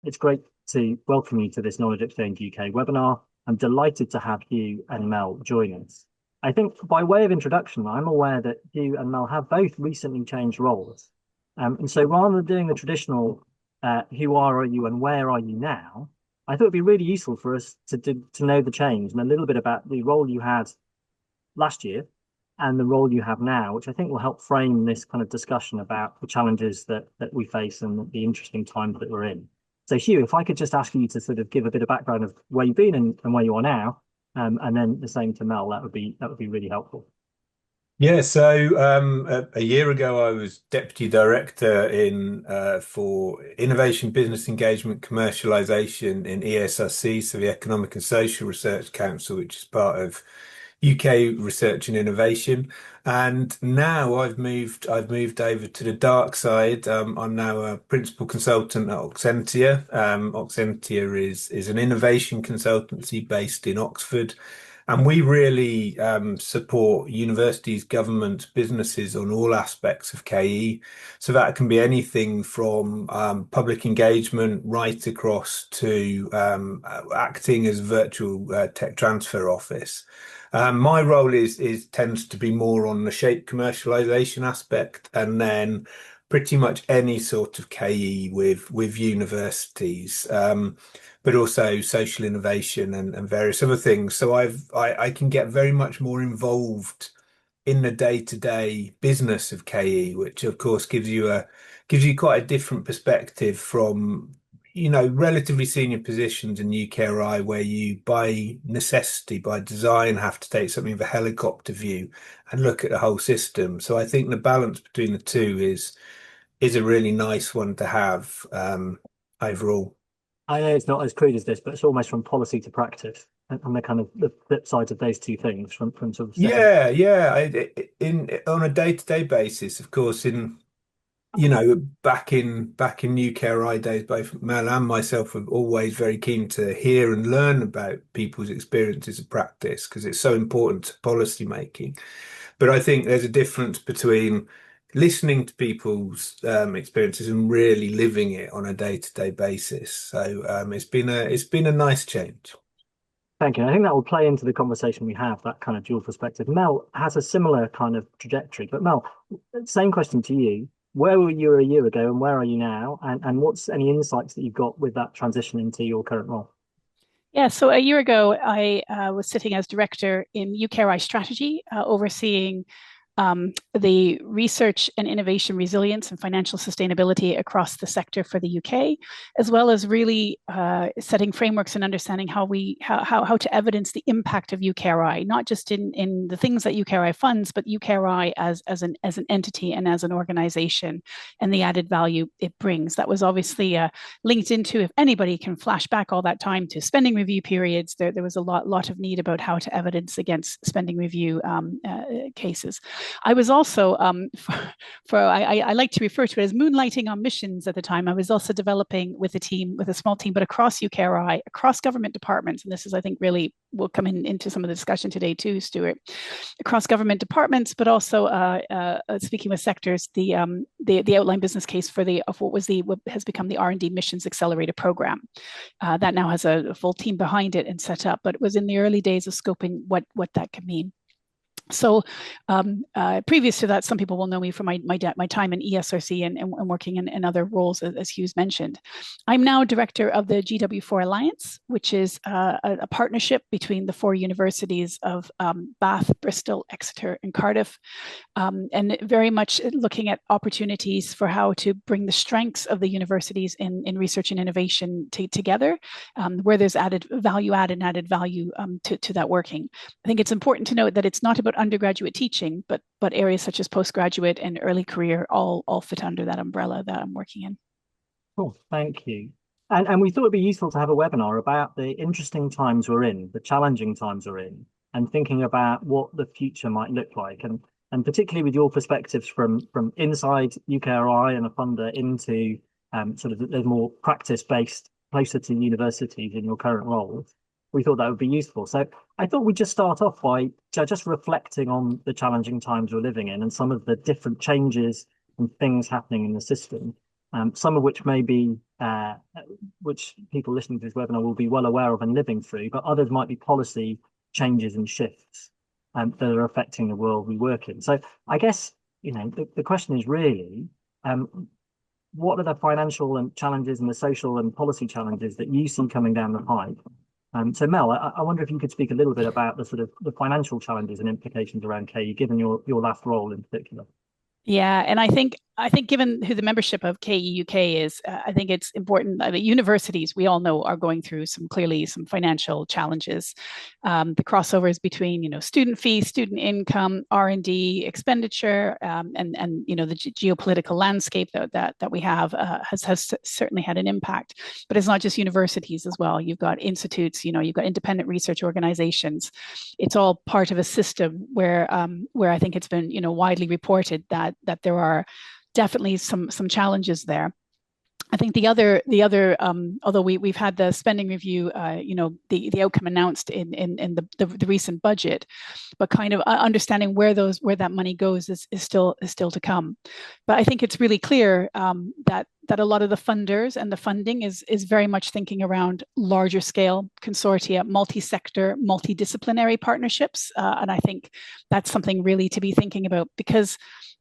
It's great to welcome you to this Knowledge Exchange UK webinar. I'm delighted to have Hugh and Mel join us. I think by way of introduction, I'm aware that Hugh and Mel have both recently changed roles. And so rather than doing the traditional who are you and where are you now, I thought it'd be really useful for us to know the change and a little bit about the role you had last year and the role you have now, which I think will help frame this kind of discussion about the challenges that we face and the interesting times that we're in. So Hugh, if I could just ask you to sort of give a bit of background of where you've been and where you are now, and then the same to Mel, that would be really helpful. Yeah, so a year ago, I was deputy director in for innovation, business engagement, commercialization in ESRC, so the Economic and Social Research Council, which is part of UK Research and Innovation. And now I've moved over to the dark side. I'm now a principal consultant at Oxentia. Oxentia is an innovation consultancy based in Oxford. And we really support universities, governments, businesses on all aspects of KE. So that can be anything from public engagement right across to acting as virtual tech transfer office. My role is tends to be more on the shape commercialization aspect, and then pretty much any sort of KE with universities. But also social innovation and various other things. So I can get very much more involved in the day-to-day business of KE, which of course gives you quite a different perspective from, relatively senior positions in UKRI where you by necessity, by design, have to take something of a helicopter view and look at the whole system. So I think the balance between the two is a really nice one to have overall. I know it's not as crude as this, but it's almost from policy to practice and the kind of the flip sides of those two things from sort of setting. Yeah, yeah. In on a day-to-day basis, of course, back in UKRI days, both Mel and myself are always very keen to hear and learn about people's experiences of practice because it's so important to policy making. But I think there's a difference between listening to people's experiences and really living it on a day-to-day basis. So it's been a nice change. Thank you. I think that will play into the conversation we have, that kind of dual perspective. Mel has a similar kind of trajectory, but Mel, same question to you. Where were you a year ago and where are you now? And what's any insights that you've got with that transition into your current role? Yeah, so a year ago, I was sitting as director in UKRI strategy, overseeing the research and innovation resilience and financial sustainability across the sector for the UK, as well as really setting frameworks and understanding how to evidence the impact of UKRI, not just in the things that UKRI funds, but UKRI as an entity and as an organization and the added value it brings. That was obviously linked into, if anybody can flash back all that time to spending review periods, there was a lot of need about how to evidence against spending review cases. I was also, I like to refer to it as moonlighting on missions at the time. I was also developing with a small team, but across UKRI, across government departments, and this is, I think, really will come into some of the discussion today too, Stuart, across government departments, but also speaking with sectors, the outline business case of what has become the R&D Missions Accelerator Program. That now has a full team behind it and set up, but it was in the early days of scoping what that could mean. So previous to that, some people will know me from my time in ESRC and working in other roles, as Hugh's mentioned. I'm now director of the GW4 Alliance, which is a partnership between the 4 universities of Bath, Bristol, Exeter, and Cardiff, and very much looking at opportunities for how to bring the strengths of the universities in research and innovation together, where there's added value to that working. I think it's important to note that it's not about undergraduate teaching, but areas such as postgraduate and early career all fit under that umbrella that I'm working in. Cool, thank you. And we thought it'd be useful to have a webinar about the interesting times we're in, the challenging times we're in, and thinking about what the future might look like, and particularly with your perspectives from inside UKRI and a funder into sort of the more practice-based, closer to universities in your current role. We thought that would be useful. So I thought we'd just start off by just reflecting on the challenging times we're living in and some of the different changes and things happening in the system, some of which may be uh, which people listening to this webinar will be well aware of and living through, but others might be policy changes and shifts that are affecting the world we work in. So I guess, the question is really, what are the financial and challenges and the social and policy challenges that you see coming down the pipe? So Mel, I wonder if you could speak a little bit about the sort of the financial challenges and implications around KE, given your last role in particular. Yeah, and I think given who the membership of KE UK is, I think it's important that universities, we all know, are going through some financial challenges. The crossovers between student fees, student income, R&D expenditure, and the geopolitical landscape that we have has certainly had an impact. But it's not just universities as well. You've got institutes, you've got independent research organizations. It's all part of a system where I think it's been widely reported that there are definitely some challenges there. I think the other although we've had the spending review, the outcome announced in the recent budget, but kind of understanding where that money goes is still to come. But I think it's really clear that a lot of the funders and the funding is very much thinking around larger scale consortia, multi-sector, multidisciplinary partnerships, and I think that's something really to be thinking about, because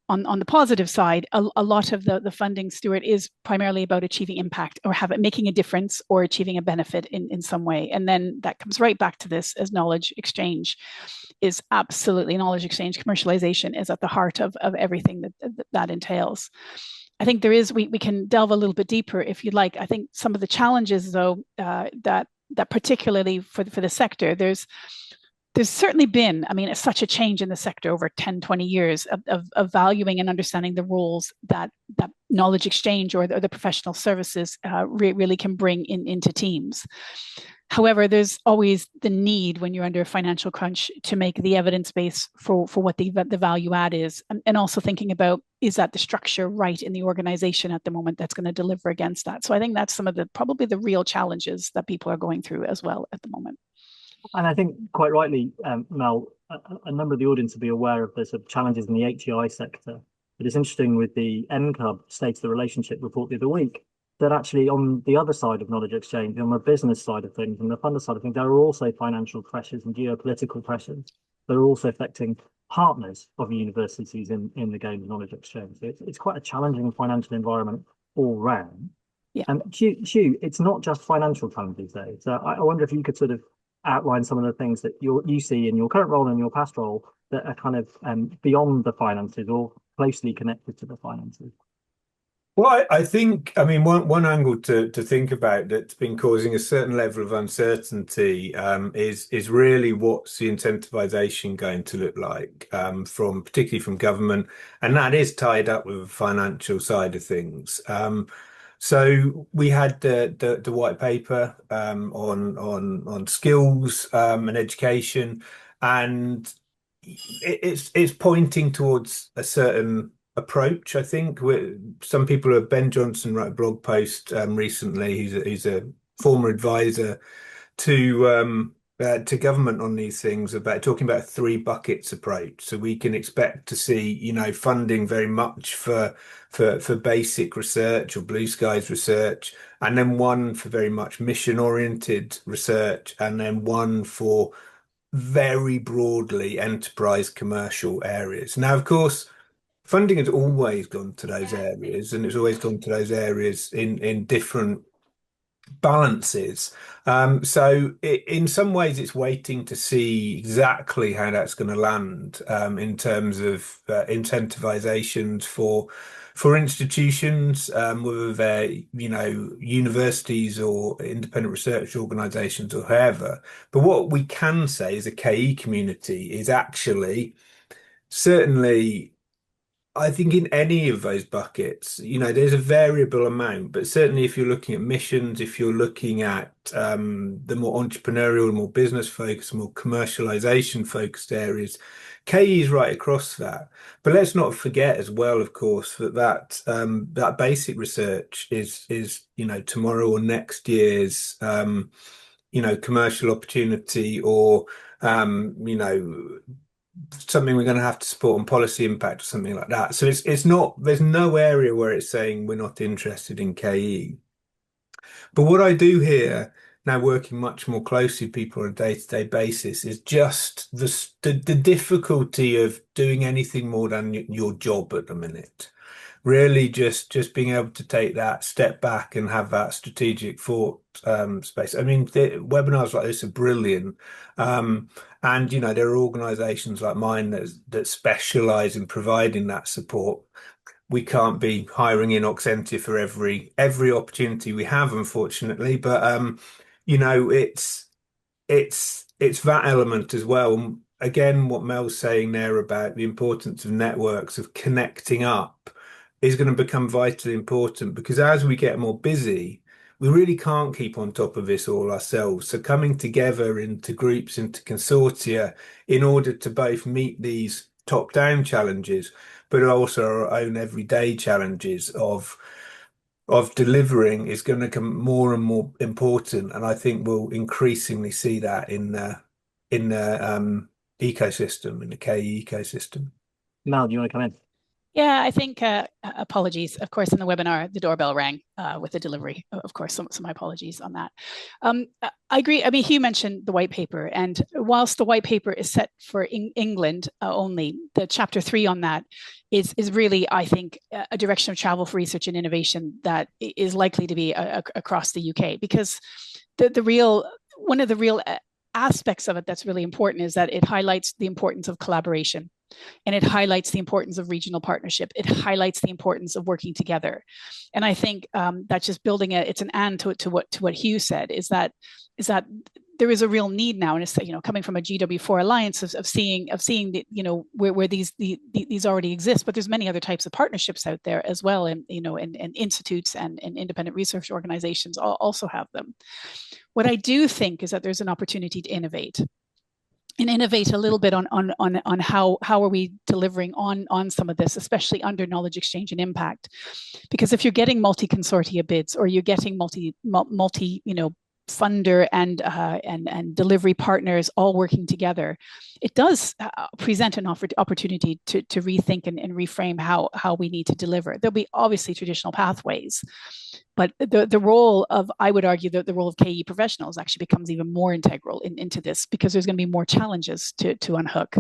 on the positive side, a lot of the funding, Stuart, is primarily about achieving impact or making a difference or achieving a benefit in some way. And then that comes right back to this as knowledge exchange is absolutely knowledge exchange. Commercialization is at the heart of everything that entails. I think we can delve a little bit deeper if you'd like. I think some of the challenges, though, that particularly for the sector, there's certainly been, such a change in the sector over 10, 20 years of valuing and understanding the roles that knowledge exchange or the professional services really can bring into teams. However, there's always the need when you're under a financial crunch to make the evidence base for what the value add is, and also thinking about, is that the structure right in the organization at the moment that's going to deliver against that? So I think that's some of probably the real challenges that people are going through as well at the moment. And I think quite rightly, Mel, a number of the audience will be aware of the sort of challenges in the HEI sector. But it's interesting with the NCUB State of the Relationship report the other week, that actually on the other side of knowledge exchange, on the business side of things and the funder side of things, there are also financial pressures and geopolitical pressures that are also affecting partners of universities in the game of knowledge exchange. So it's quite a challenging financial environment all round. Yeah. And Hugh, it's not just financial challenges though. So I wonder if you could sort of outline some of the things that you see in your current role and your past role that are kind of beyond the finances or closely connected to the finances. Well, I think, one angle to think about that's been causing a certain level of uncertainty is really what's the incentivization going to look like particularly from government, and that is tied up with the financial side of things. So we had the white paper on skills and education, and it's pointing towards a certain approach. I think some people Ben Johnson wrote a blog post recently. He's a former advisor to government on these things, about talking about a 3 buckets approach. So we can expect to see funding very much for basic research or blue skies research, and then one for very much mission oriented research, and then one for very broadly enterprise commercial areas. Now, of course, funding has always gone to those areas, and it's always gone to those areas in different balances. So in some ways, it's waiting to see exactly how that's going to land in terms of incentivizations for institutions, whether they're universities or independent research organizations or whoever. But what we can say as a KE community is actually certainly, I think in any of those buckets, there's a variable amount, but certainly if you're looking at missions, if you're looking at the more entrepreneurial, more business focused, more commercialization focused areas, KE is right across that. But let's not forget as well, of course, that basic research is tomorrow or next year's commercial opportunity, or something we're going to have to support on policy impact or something like that. So it's not, there's no area where it's saying we're not interested in KE. But what I do hear now, working much more closely with people on a day-to-day basis, is just the difficulty of doing anything more than your job at the minute. Really, just being able to take that step back and have that strategic thought space. I mean, webinars like this are brilliant, and there are organisations like mine that specialise in providing that support. We can't be hiring in Oxentia for every opportunity we have, unfortunately. But it's that element as well. And again, what Mel's saying there about the importance of networks, of connecting up, is going to become vitally important, because as we get more busy, we really can't keep on top of this all ourselves. So coming together into groups, into consortia, in order to both meet these top-down challenges, but also our own everyday challenges of delivering, is going to become more and more important. And I think we'll increasingly see that in the ecosystem, in the KE ecosystem. Mel, do you want to come in? Yeah, I think apologies. Of course, in the webinar, the doorbell rang with the delivery. Of course, some my apologies on that. I agree. I mean, Hugh mentioned the white paper, and whilst the white paper is set for England only, the chapter 3 on that is really, I think, a direction of travel for research and innovation that is likely to be across the UK, because one of the real aspects of it that's really important is that it highlights the importance of collaboration. And it highlights the importance of regional partnership. It highlights the importance of working together. And I think that's just building it's an and to what Hugh said, is that there is a real need now, and it's coming from a GW4 alliance of seeing the, where these already exist, but there's many other types of partnerships out there as well, and and institutes and independent research organizations also have them. What I do think is that there's an opportunity to innovate. And innovate a little bit on how are we delivering on some of this, especially under knowledge exchange and impact. Because if you're getting multi-consortia bids, or you're getting multi funder and delivery partners all working together, it does present an opportunity to rethink and reframe how we need to deliver. There'll be obviously traditional pathways, but the role of, I would argue that the role of KE professionals actually becomes even more integral into this, because there's going to be more challenges to unhook.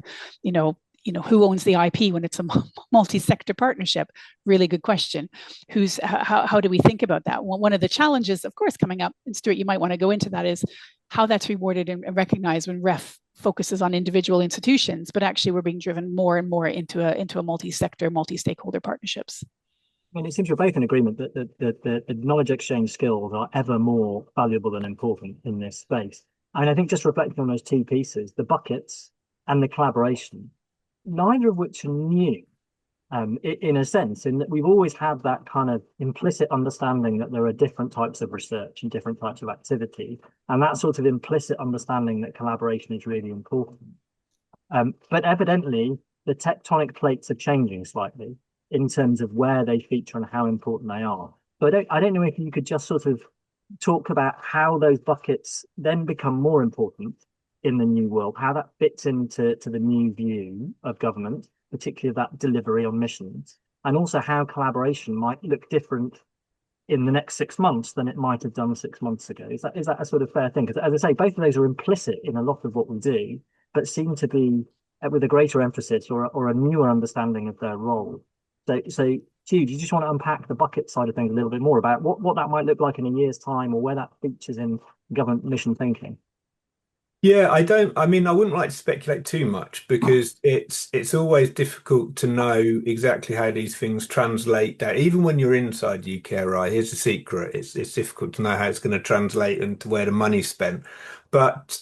Who owns the IP when it's a multi-sector partnership? Really good question. How do we think about that? Well, one of the challenges, of course, coming up, and Stuart, you might want to go into that, is how that's rewarded and recognized when REF focuses on individual institutions, but actually we're being driven more and more into a multi-sector, multi-stakeholder partnerships. I mean, it seems we're both in agreement that the knowledge exchange skills are ever more valuable and important in this space. And I think, just reflecting on those two pieces, the buckets and the collaboration, neither of which are new, in a sense, in that we've always had that kind of implicit understanding that there are different types of research and different types of activity, and that sort of implicit understanding that collaboration is really important. But evidently, the tectonic plates are changing slightly in terms of where they feature and how important they are. So I don't know if you could just sort of talk about how those buckets then become more important in the new world, how that fits into the new view of government, particularly that delivery on missions, and also how collaboration might look different in the next 6 months than it might have done 6 months ago. Is that a sort of fair thing? Because, as I say, both of those are implicit in a lot of what we do, but seem to be with a greater emphasis or a newer understanding of their role. So Hugh, do you just want to unpack the bucket side of things a little bit more about what that might look like in a year's time, or where that features in government mission thinking? Yeah, I mean, I wouldn't like to speculate too much, because it's always difficult to know exactly how these things translate down. Even when you're inside UKRI, here's the secret: it's difficult to know how it's going to translate into where the money's spent. But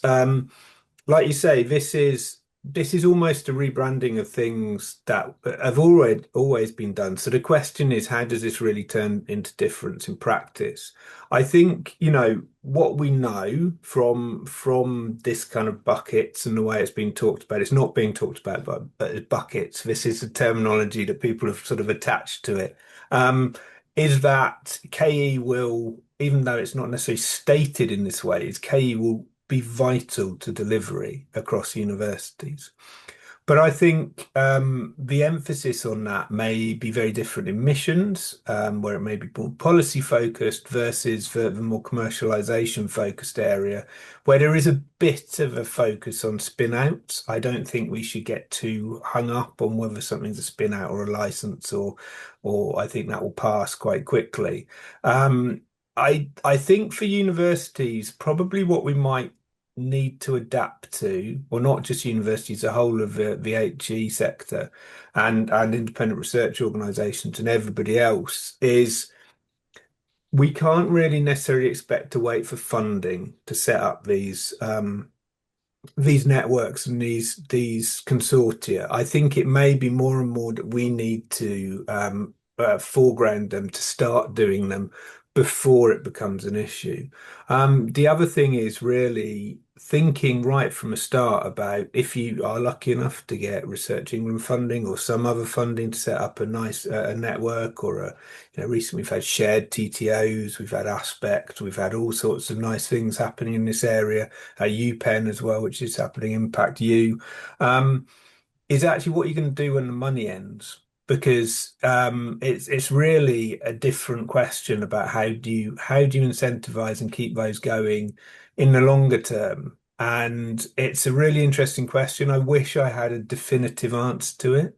like you say, this is almost a rebranding of things that have always been done. So the question is, how does this really turn into difference in practice? I think, what we know from this kind of buckets and the way it's being talked about, it's not being talked about but buckets. This is the terminology that people have sort of attached to it. Is that KE will, even though it's not necessarily stated in this way, is KE will be vital to delivery across universities. But I think the emphasis on that may be very different in missions, where it may be more policy focused versus the more commercialization focused area, where there is a bit of a focus on spin outs. I don't think we should get too hung up on whether something's a spin out or a license, or I think that will pass quite quickly. I think for universities, probably what we might need to adapt to, well, not just universities, the whole of the HE sector and independent research organisations and everybody else, is we can't really necessarily expect to wait for funding to set up these networks and these consortia. I think it may be more and more that we need to foreground them, to start doing them before it becomes an issue. The other thing is really thinking right from the start about, if you are lucky enough to get Research England funding or some other funding to set up a nice a network, or recently we've had shared TTOs, we've had Aspect, we've had all sorts of nice things happening in this area, UPenn as well, which is happening, Impact U, is actually what you're going to do when the money ends. Because it's really a different question about how do you incentivize and keep those going in the longer term. And it's a really interesting question. I wish I had a definitive answer to it.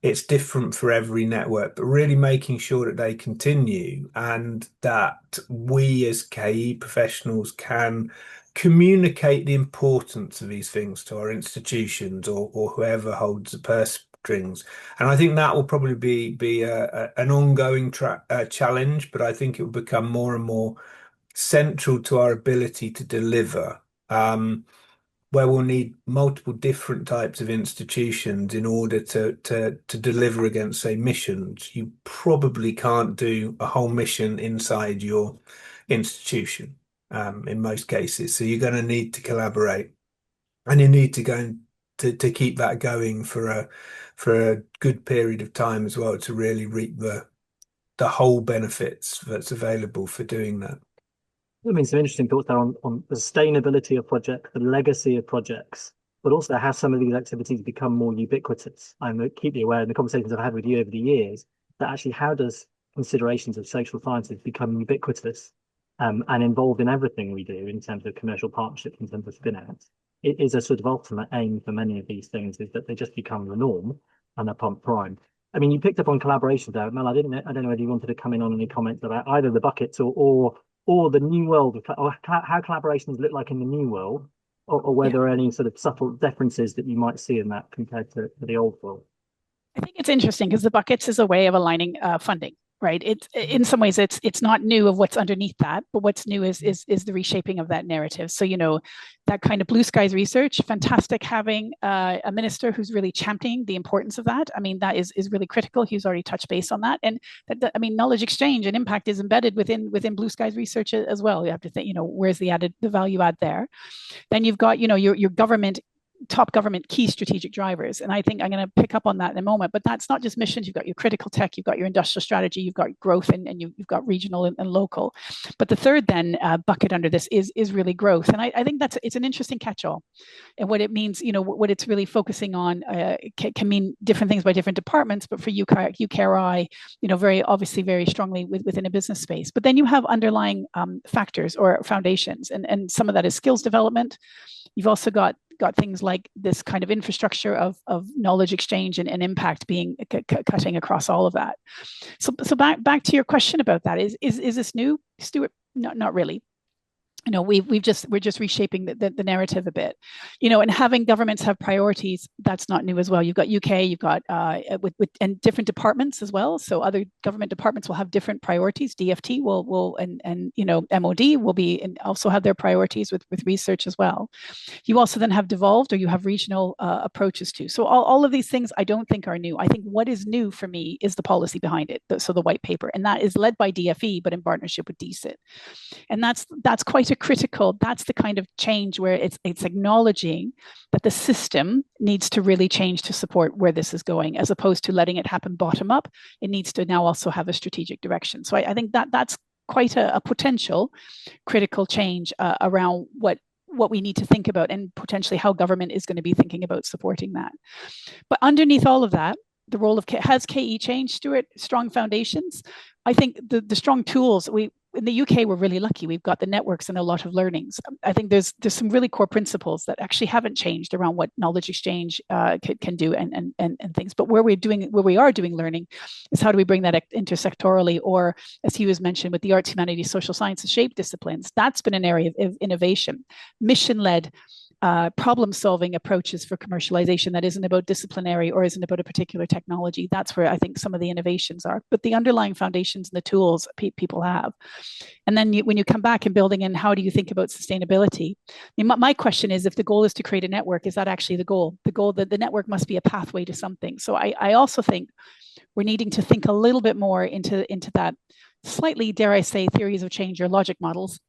It's different for every network, but really making sure that they continue and that we as KE professionals can communicate the importance of these things to our institutions or whoever holds the purse strings. And I think that will probably be an ongoing challenge, but I think it will become more and more central to our ability to deliver, where we'll need multiple different types of institutions in order to deliver against, say, missions. You probably can't do a whole mission inside your institution in most cases. So you're going to need to collaborate, and you need to go to keep that going for a good period of time as well, to really reap the whole benefits that's available for doing that. I mean, some interesting thoughts there on the sustainability of projects, the legacy of projects, but also how some of these activities become more ubiquitous. I'm acutely aware in the conversations I've had with you over the years that actually, how does considerations of social sciences become ubiquitous and involved in everything we do in terms of commercial partnerships, in terms of spin-outs? It is a sort of ultimate aim for many of these things, is that they just become the norm and they're pumped prime. I mean, you picked up on collaboration there, Mel. I don't know whether you wanted to come in on any comments about either the buckets or the new world, or how collaborations look like in the new world, or whether there are any sort of subtle differences that you might see in that compared to the old world. I think it's interesting because the buckets is a way of aligning funding, right? It's in some ways it's not new of what's underneath that, but what's new is the reshaping of that narrative. So that kind of blue skies research, fantastic having a minister who's really championing the importance of that. I mean, that is really critical. He's already touched base on that, and I mean, knowledge exchange and impact is embedded within blue skies research as well. You have to think, where's the value add there? Then you've got your top government key strategic drivers. And I think I'm going to pick up on that in a moment, but that's not just missions. You've got your critical tech, you've got your industrial strategy, you've got growth, and you've got regional and local. But the third then bucket under this is really growth. And I think it's an interesting catch-all. And what it means, what it's really focusing on can mean different things by different departments, but for UKRI, very obviously very strongly within a business space. But then you have underlying factors or foundations, and some of that is skills development. You've also got things like this kind of infrastructure of knowledge exchange and impact being cutting across all of that. So back to your question about that, is this new, Stuart? Not really. We're just reshaping the narrative a bit, and having governments have priorities, that's not new as well. You've got UK, you've got and different departments as well. So other government departments will have different priorities. DFT will and MOD will be and also have their priorities with research as well. You also then have devolved, or you have regional approaches too. So all of these things I don't think are new. I think what is new for me is the policy behind it. So the white paper, and that is led by DFE, but in partnership with DCIT. And that's quite a critical, that's the kind of change where it's acknowledging that the system needs to really change to support where this is going, as opposed to letting it happen bottom up. It needs to now also have a strategic direction. So I think that's quite a potential critical change around what what we need to think about and potentially how government is going to be thinking about supporting that. But underneath all of that, the role of has KE changed, Stuart? Strong foundations. I think the strong tools we in the UK, we're really lucky. We've got the networks and a lot of learnings. I think there's some really core principles that actually haven't changed around what knowledge exchange can do and things. But where we are doing learning is how do we bring that intersectorally, or as he was mentioned, with the arts, humanities, social sciences, shape disciplines. That's been an area of innovation, mission-led problem-solving approaches for commercialization that isn't about disciplinary or isn't about a particular technology. That's where I think some of the innovations are. But the underlying foundations and the tools people have. And then when you come back and building in, how do you think about sustainability? I mean, my question is, if the goal is to create a network, is that actually the goal? The goal that the network must be a pathway to something. So I also think we're needing to think a little bit more into that slightly, dare I say, theories of change or logic models,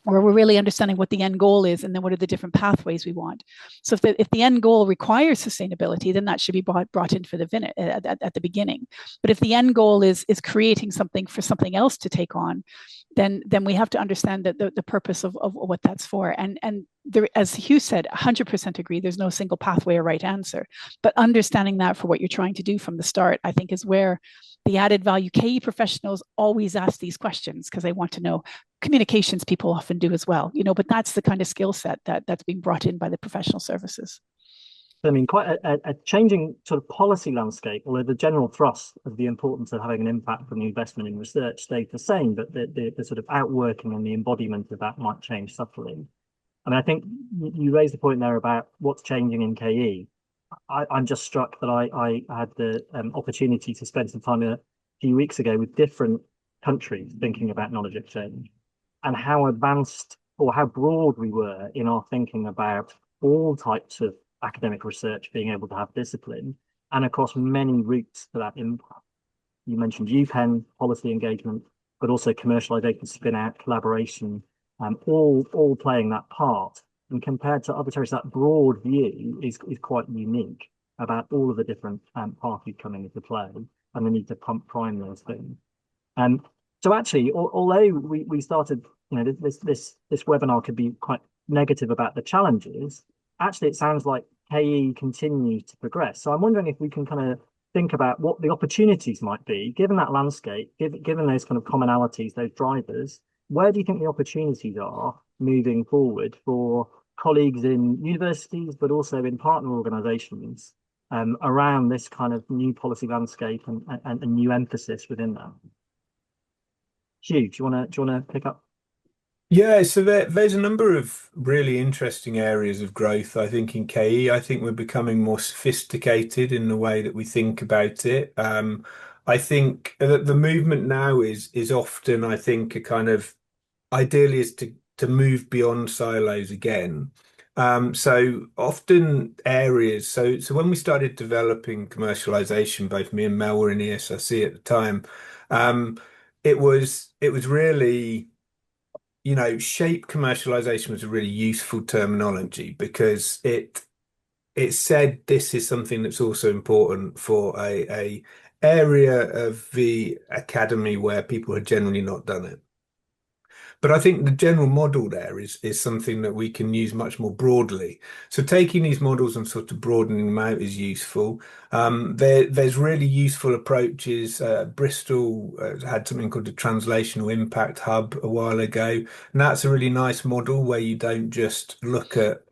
where we're really understanding what the end goal is and then what are the different pathways we want. So if the end goal requires sustainability, then that should be brought in for at the beginning. But if the end goal is creating something for something else to take on, then we have to understand that the purpose of what that's for. And there, as Hugh said, 100% agree, there's no single pathway or right answer. But understanding that for what you're trying to do from the start, I think, is where the added value. KE professionals always ask these questions because they want to know. Communications people often do as well, but that's the kind of skill set that's being brought in by the professional services. I mean, quite a changing sort of policy landscape, although the general thrust of the importance of having an impact from the investment in research stayed the same, but the sort of outworking and the embodiment of that might change subtly. I mean, I think you raised the point there about what's changing in KE. I'm just struck that I had the opportunity to spend some time a few weeks ago with different countries thinking about knowledge exchange, and how advanced or how broad we were in our thinking about all types of academic research being able to have discipline and across many routes to that impact. You mentioned UPenn, policy engagement, but also commercialization, spin out, collaboration, all playing that part. And compared to other territories, that broad view is quite unique about all of the different parties coming into play and the need to prime those things. So actually, although we started, this webinar could be quite negative about the challenges, actually it sounds like KE continues to progress. So I'm wondering if we can kind of think about what the opportunities might be, given that landscape, given those kind of commonalities, those drivers. Where do you think the opportunities are moving forward for colleagues in universities, but also in partner organizations around this kind of new policy landscape and new emphasis within that? Hugh, do you want to pick up? Yeah, so there's a number of really interesting areas of growth, I think, in KE. I think we're becoming more sophisticated in the way that we think about it. I think that the movement now is often, I think, a kind of ideally is to move beyond silos again. So often areas, so when we started developing commercialization, both me and Mel were in ESRC at the time, it was really, shape commercialization was a really useful terminology because it said this is something that's also important for a area of the academy where people had generally not done it. But I think the general model there is something that we can use much more broadly. So taking these models and sort of broadening them out is useful. There's really useful approaches. Bristol had something called the Translational Impact Hub a while ago, and that's a really nice model where you don't just look at,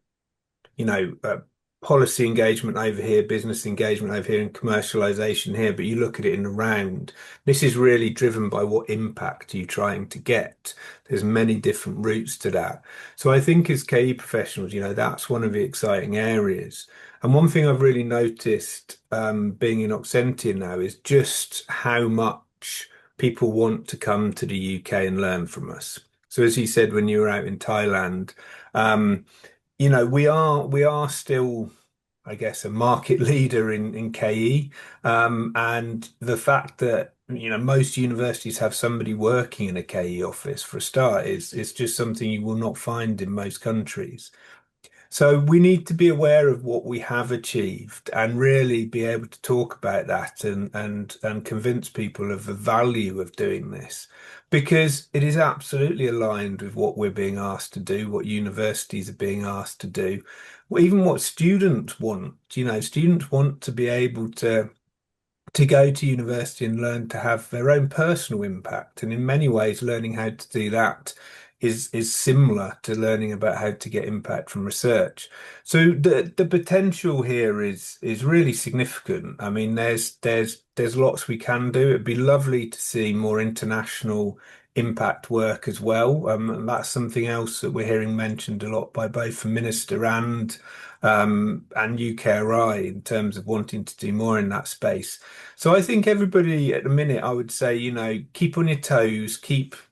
policy engagement over here, business engagement over here, and commercialization here, but you look at it in the round. This is really driven by what impact are you trying to get. There's many different routes to that. So I think as KE professionals, that's one of the exciting areas. And one thing I've really noticed being in Oxentia now is just how much people want to come to the UK and learn from us. So as you said, when you were out in Thailand, we are still, I guess, a market leader in KE, and the fact that most universities have somebody working in a KE office for a start is just something you will not find in most countries. So we need to be aware of what we have achieved and really be able to talk about that and convince people of the value of doing this, because it is absolutely aligned with what we're being asked to do, what universities are being asked to do, even what students want. You know, students want to be able to go to university and learn to have their own personal impact. And in many ways, learning how to do that is similar to learning about how to get impact from research. So the potential here is really significant. I mean, there's lots we can do. It'd be lovely to see more international impact work as well. And that's something else that we're hearing mentioned a lot by both the minister and UKRI in terms of wanting to do more in that space. So I think everybody at the minute, I would say, you know, keep on your toes,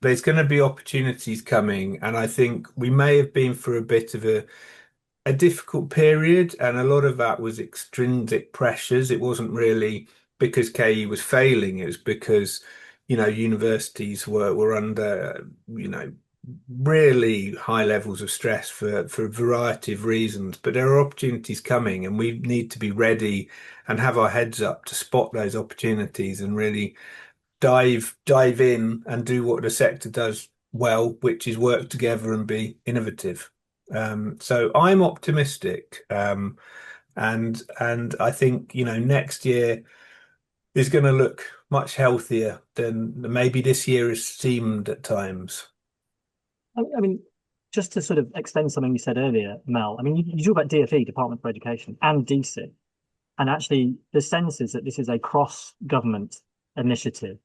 there's going to be opportunities coming. And I think we may have been through a bit of a difficult period, and a lot of that was extrinsic pressures. It wasn't really because KE was failing, it was because, you know, universities were under, you know, really high levels of stress for a variety of reasons. But there are opportunities coming, and we need to be ready and have our heads up to spot those opportunities and really dive in and do what the sector does well, which is work together and be innovative. So I'm optimistic, and I think, you know, next year is going to look much healthier than maybe this year has seemed at times. I mean, just to sort of extend something you said earlier, Mel, I mean, you talk about DfE, Department for Education, and DSIT, and actually the sense is that this is a cross-government initiative,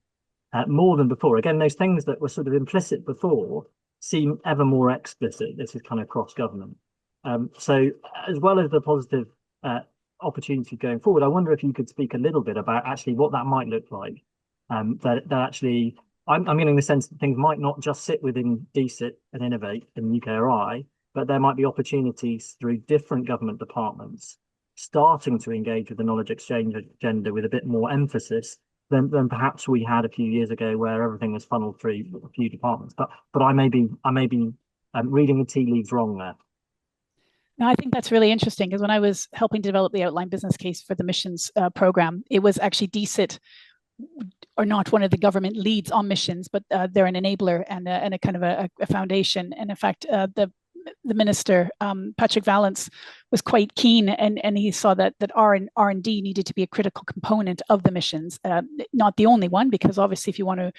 more than before. Again, those things that were sort of implicit before seem ever more explicit. This is kind of cross-government. So as well as the positive opportunity going forward, I wonder if you could speak a little bit about actually what that might look like. That actually, I'm getting the sense that things might not just sit within DSIT and Innovate and UKRI, but there might be opportunities through different government departments starting to engage with the knowledge exchange agenda with a bit more emphasis than perhaps we had a few years ago, where everything was funneled through a few departments. But I may be reading the tea leaves wrong there. No, I think that's really interesting, because when I was helping develop the outline business case for the missions program, it was actually DSIT are not one of the government leads on missions, but they're an enabler and a kind of a foundation. And in fact, the minister, Patrick Vallance, was quite keen, and he saw that R&D needed to be a critical component of the missions, not the only one, because obviously if you want to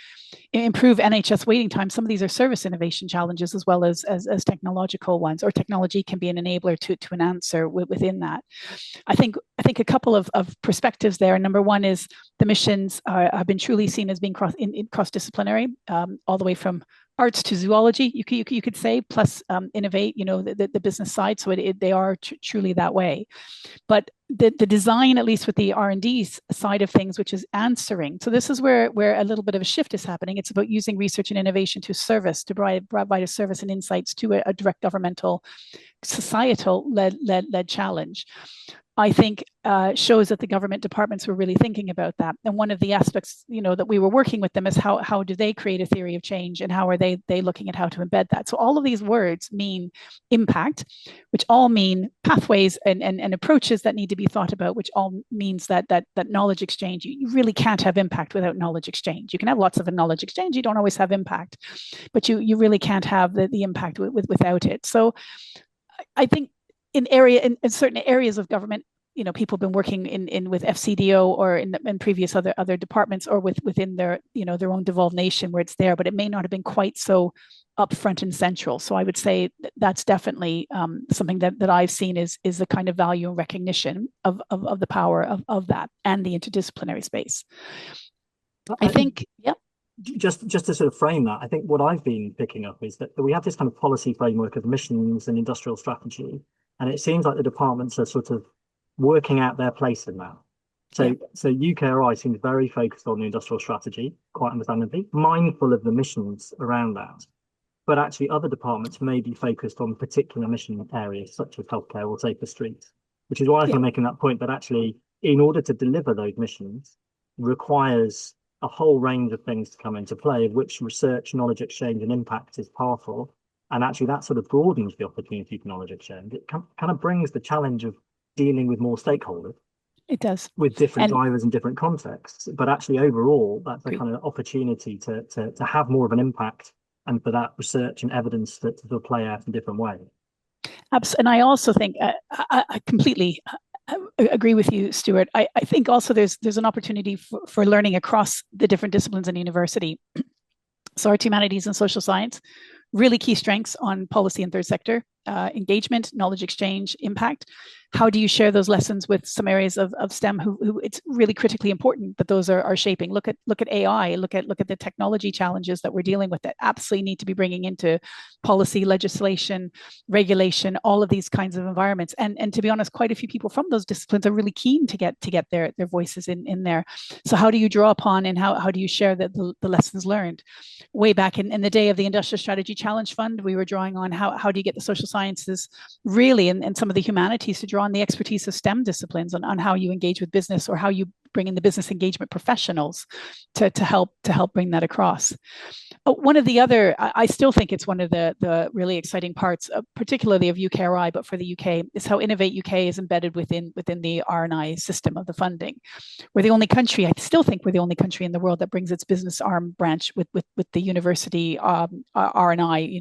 improve NHS waiting time, some of these are service innovation challenges as well as technological ones, or technology can be an enabler to an answer within that. I think a couple of perspectives there. Number one is the missions have been truly seen as being cross-disciplinary, all the way from arts to zoology, you could say, plus Innovate, you know, the business side. So they are truly that way. But the design, at least with the R&D side of things, which is answering. So this is where a little bit of a shift is happening. It's about using research and innovation to provide a service and insights to a direct governmental, societal led challenge. I think shows that the government departments were really thinking about that. And one of the aspects, you know, that we were working with them is how do they create a theory of change, and how are they looking at how to embed that. So all of these words mean impact, which all mean pathways and approaches that need to be thought about, which all means that knowledge exchange. You really can't have impact without knowledge exchange. You can have lots of knowledge exchange, you don't always have impact, but you really can't have the impact without it. So I think in certain areas of government, you know, people have been working in with FCDO or in previous other departments, or within their, you know, their own devolved nation where it's there, but it may not have been quite so upfront and central. So I would say that's definitely something that I've seen is the kind of value and recognition of the power of that and the interdisciplinary space. I think, yeah. Just to sort of frame that, I think what I've been picking up is that we have this kind of policy framework of missions and industrial strategy, and it seems like the departments are sort of working out their place in that. So UKRI seems very focused on the industrial strategy, quite understandably, mindful of the missions around that. But actually other departments may be focused on particular mission areas, such as healthcare or safer streets, which is why I think I'm making that point, that actually, in order to deliver those missions, requires a whole range of things to come into play, of which research, knowledge exchange, and impact is part of. And actually that sort of broadens the opportunity for knowledge exchange. It kind of brings the challenge of dealing with more stakeholders. It does. With different And drivers in different contexts. But actually overall, that's a kind of opportunity to have more of an impact and for that research and evidence to play out in different ways. And I also think I completely agree with you, Stuart. I think also there's an opportunity for learning across the different disciplines in university. So art, humanities, and social science, really key strengths on policy and third sector engagement, knowledge exchange, impact. How do you share those lessons with some areas of STEM who it's really critically important that those are shaping? Look at AI, look at the technology challenges that we're dealing with that absolutely need to be bringing into policy, legislation, regulation, all of these kinds of environments. And to be honest, quite a few people from those disciplines are really keen to get their voices in there. So how do you draw upon and how do you share the lessons learned? Way back in the day of the Industrial Strategy Challenge Fund, we were drawing on how do you get the social sciences really and some of the humanities to draw on the expertise of STEM disciplines on how you engage with business or how you bring in the business engagement professionals to help bring that across. One of the other, I still think it's one of the really exciting parts, particularly of UKRI, but for the UK, is how Innovate UK is embedded within the R&I system of the funding. We're the only country, I still think we're the only country in the world that brings its business arm branch with the university R&I,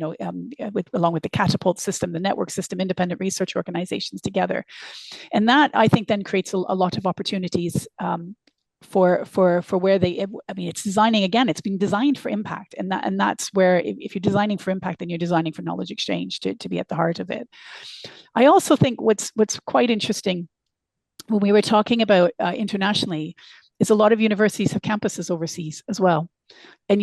along with the Catapult system, the network system, independent research organizations together. And that, I think, then creates a lot of opportunities for where it's designing, again, it's been designed for impact. And that's where if you're designing for impact, then you're designing for knowledge exchange to be at the heart of it. I also think what's quite interesting when we were talking about internationally is a lot of universities have campuses overseas as well. And,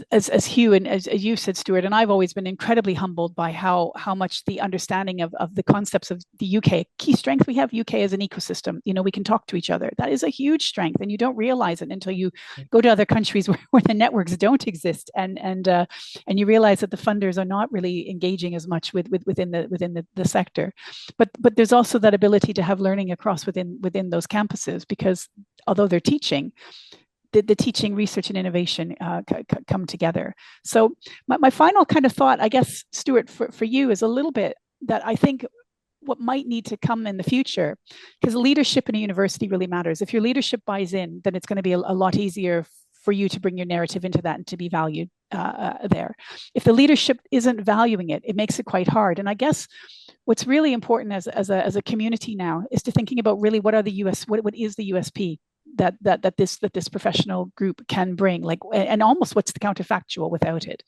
as Hugh and as you said, Stuart, and I've always been incredibly humbled by how much the understanding of the concepts of the UK, key strength we have, UK as an ecosystem, we can talk to each other. That is a huge strength. And you don't realize it until you go to other countries where the networks don't exist. And you realize that the funders are not really engaging as much within the sector. But there's also that ability to have learning across within those campuses, because although they're teaching, the teaching, research, and innovation come together. So my final kind of thought, I guess, Stuart, for you is a little bit that I think what might need to come in the future, because leadership in a university really matters. If your leadership buys in, then it's going to be a lot easier for you to bring your narrative into that and to be valued there. If the leadership isn't valuing it, it makes it quite hard. And I guess what's really important as a community now is to thinking about really what is the USP that this professional group can bring, and almost what's the counterfactual without it,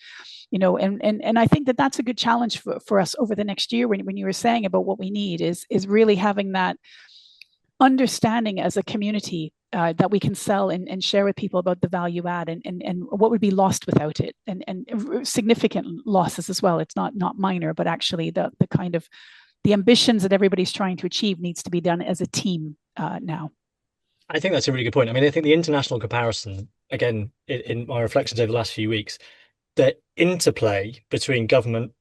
and I think that's a good challenge for us over the next year when you were saying about what we need is really having that understanding as a community that we can sell and share with people about the value add and what would be lost without it, and significant losses as well. It's not minor, but actually the kind of the ambitions that everybody's trying to achieve needs to be done as a team now. I think that's a really good point. I mean, I think the international comparison, again, in my reflections over the last few weeks, the interplay between government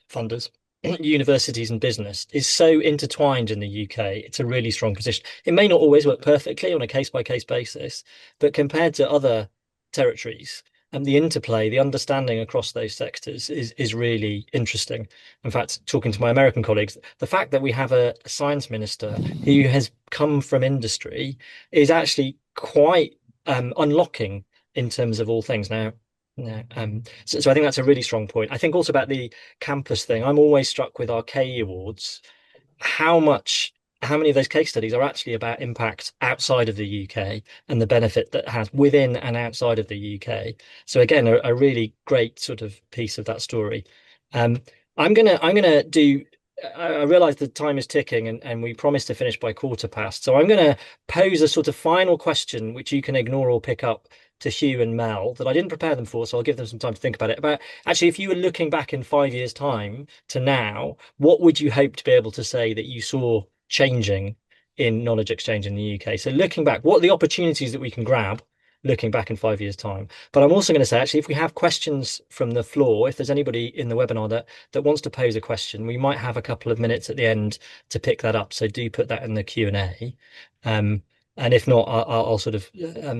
funders, universities, and business is so intertwined in the UK. It's a really strong position. It may not always work perfectly on a case-by-case basis, but compared to other territories, and the interplay, the understanding across those sectors is really interesting. In fact, talking to my American colleagues, the fact that we have a science minister who has come from industry is actually quite unlocking in terms of all things. Now, so I think that's a really strong point. I think also about the campus thing, I'm always struck with our KE Awards, how many of those case studies are actually about impact outside of the UK and the benefit that has within and outside of the UK. So again, a really great sort of piece of that story. I'm gonna do. I realize the time is ticking and we promised to finish by 1:15. So I'm going to pose a sort of final question, which you can ignore or pick up, to Hugh and Mel, that I didn't prepare them for, so I'll give them some time to think about it. About actually, if you were looking back in 5 years' time to now, what would you hope to be able to say that you saw changing in knowledge exchange in the UK? So looking back, what are the opportunities that we can grab looking back in 5 years' time? But I'm also going to say, actually, if we have questions from the floor, if there's anybody in the webinar that wants to pose a question, we might have a couple of minutes at the end to pick that up. So do put that in the Q&A. And if not, I'll sort of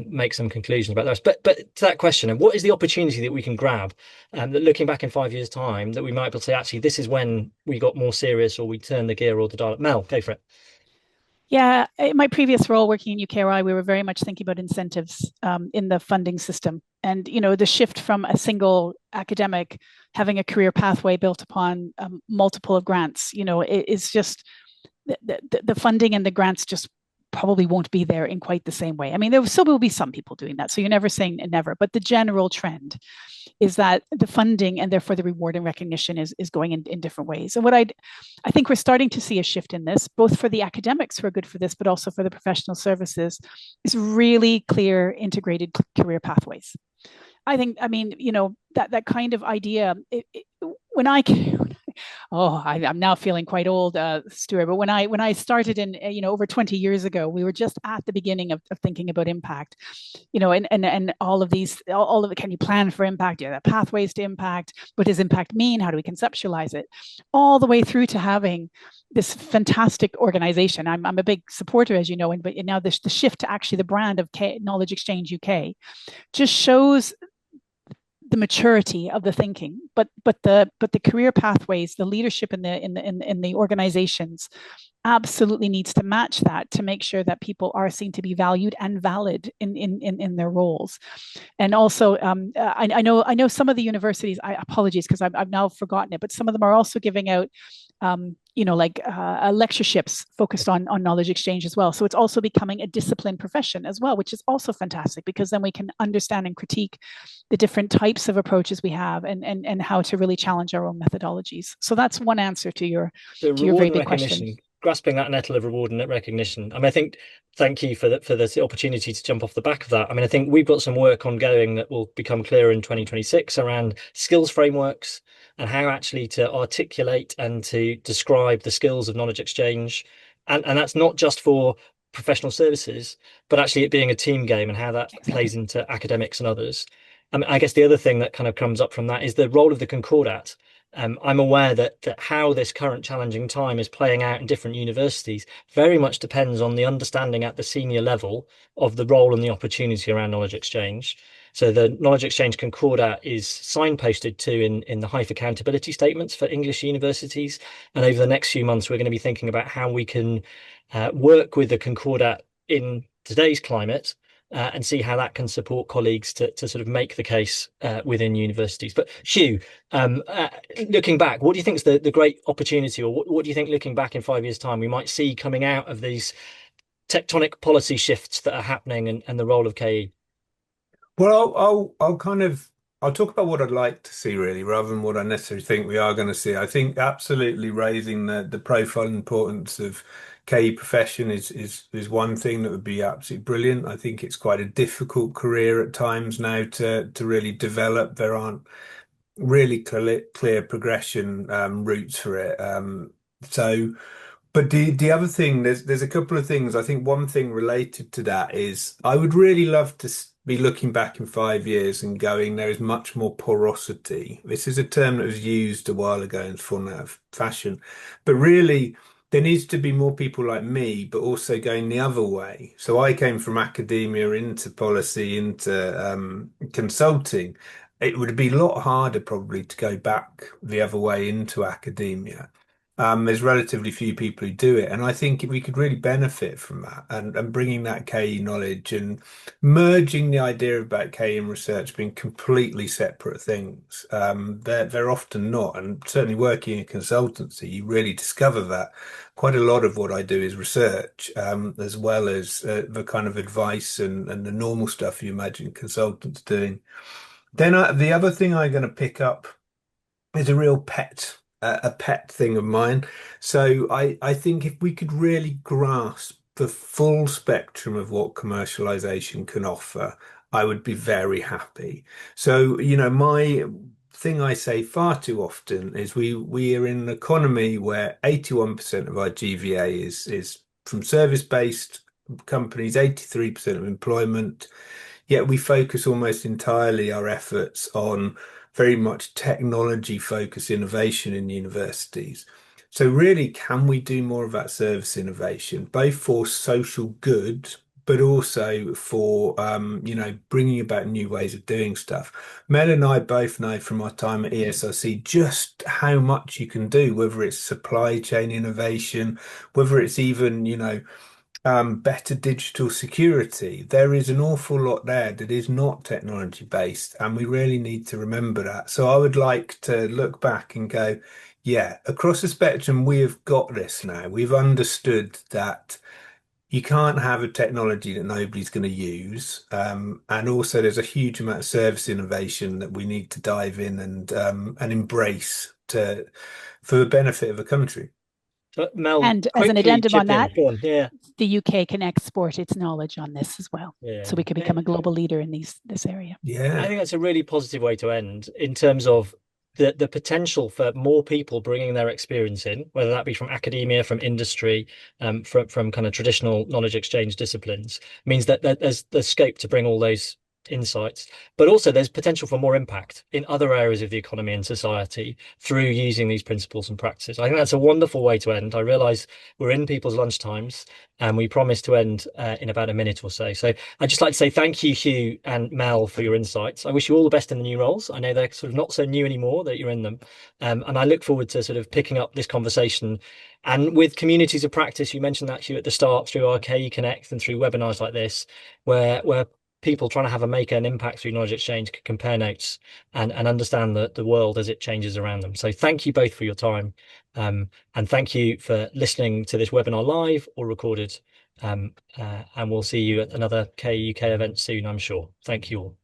make some conclusions about those. But to that question, and what is the opportunity that we can grab, that looking back in 5 years' time, that we might be able to say, actually, this is when we got more serious, or we turned the gear or the dial. Mel, go for it. Yeah, in my previous role working in UKRI, we were very much thinking about incentives in the funding system. And, the shift from a single academic having a career pathway built upon multiple of grants, it is just the funding and the grants just probably won't be there in quite the same way. I mean, there still will be some people doing that. So you're never saying never, but the general trend is that the funding and therefore the reward and recognition is going in different ways. And I think we're starting to see a shift in this, both for the academics who are good for this, but also for the professional services, is really clear integrated career pathways. I mean, that kind of idea, when I I'm now feeling quite old, Stuart. But when I started in, over 20 years ago, we were just at the beginning of thinking about impact, and all of these, all of it. Can you plan for impact? Yeah, pathways to impact. What does impact mean? How do we conceptualize it? All the way through to having this fantastic organization. I'm a big supporter, as you know, but now the shift to actually the brand of Knowledge Exchange UK just shows the maturity of the thinking, but the career pathways, the leadership in the organizations absolutely needs to match that to make sure that people are seen to be valued and valid in their roles. And also, I know some of the universities. Apologies because I've now forgotten it, but some of them are also giving out lectureships focused on knowledge exchange as well. So it's also becoming a disciplined profession as well, which is also fantastic because then we can understand and critique the different types of approaches we have and how to really challenge our own methodologies. So that's one answer to your very big question. Grasping that nettle of reward and recognition. I mean, I think thank you for the opportunity to jump off the back of that. I mean, I think we've got some work ongoing that will become clearer in 2026 around skills frameworks and how actually to articulate and to describe the skills of knowledge exchange. And that's not just for professional services, but actually it being a team game and how that plays into academics and others. I guess the other thing that kind of comes up from that is the role of the Concordat. I'm aware that how this current challenging time is playing out in different universities very much depends on the understanding at the senior level of the role and the opportunity around knowledge exchange. So the knowledge exchange Concordat is signposted to in the HIFE accountability statements for English universities. And over the next few months, we're going to be thinking about how we can work with the Concordat in today's climate and see how that can support colleagues to sort of make the case within universities. But Hugh, looking back, what do you think is the great opportunity, or what do you think looking back in 5 years' time we might see coming out of these tectonic policy shifts that are happening and the role of KE? Well, I'll talk about what I'd like to see really, rather than what I necessarily think we are going to see. I think absolutely raising the profile and importance of KE profession is one thing that would be absolutely brilliant. I think it's quite a difficult career at times now to really develop. There aren't really clear progression routes for it. But the other thing, there's a couple of things. I think one thing related to that is I would really love to be looking back in 5 years and going, there is much more porosity. This is a term that was used a while ago in fun fashion, but really there needs to be more people like me, but also going the other way. So I came from academia into policy, into consulting. It would be a lot harder probably to go back the other way into academia. There's relatively few people who do it, and I think we could really benefit from that and bringing that KE knowledge and merging the idea about KE and research being completely separate things. They're often not, and certainly working in consultancy, you really discover that quite a lot of what I do is research, as well as the kind of advice and the normal stuff you imagine consultants doing. Then the other thing I'm going to pick up is a pet thing of mine. So I think if we could really grasp the full spectrum of what commercialization can offer, I would be very happy. So, my thing I say far too often is we are in an economy where 81% of our GVA is from service-based companies, 83% of employment, yet we focus almost entirely our efforts on very much technology focused innovation in universities. So really, can we do more of that service innovation, both for social good, but also for bringing about new ways of doing stuff. Mel and I both know from our time at ESRC just how much you can do, whether it's supply chain innovation, whether it's even better digital security. There is an awful lot there that is not technology based, and we really need to remember that. So I would like to look back and go, yeah, across the spectrum, we have got this now. We've understood that you can't have a technology that nobody's going to use. And also there's a huge amount of service innovation that we need to dive in and embrace for the benefit of the country. So Mel, and as an addendum on that, go on. Yeah. The UK can export its knowledge on this as well. Yeah. So we can become a global leader in this area. Yeah. I think that's a really positive way to end in terms of the potential for more people bringing their experience in, whether that be from academia, from industry, from kind of traditional knowledge exchange disciplines, means that there's scope to bring all those insights, but also there's potential for more impact in other areas of the economy and society through using these principles and practices. I think that's a wonderful way to end. I realize we're in people's lunchtimes and we promise to end in about a minute or so. So I'd just like to say thank you, Hugh and Mel, for your insights. I wish you all the best in the new roles. I know they're sort of not so new anymore that you're in them. And I look forward to sort of picking up this conversation and with communities of practice. You mentioned that, Hugh, at the start, through our KE Connect and through webinars like this, where people trying to make an impact through knowledge exchange can compare notes and understand the world as it changes around them. So thank you both for your time. And thank you for listening to this webinar live or recorded. And we'll see you at another KE UK event soon, I'm sure. Thank you all.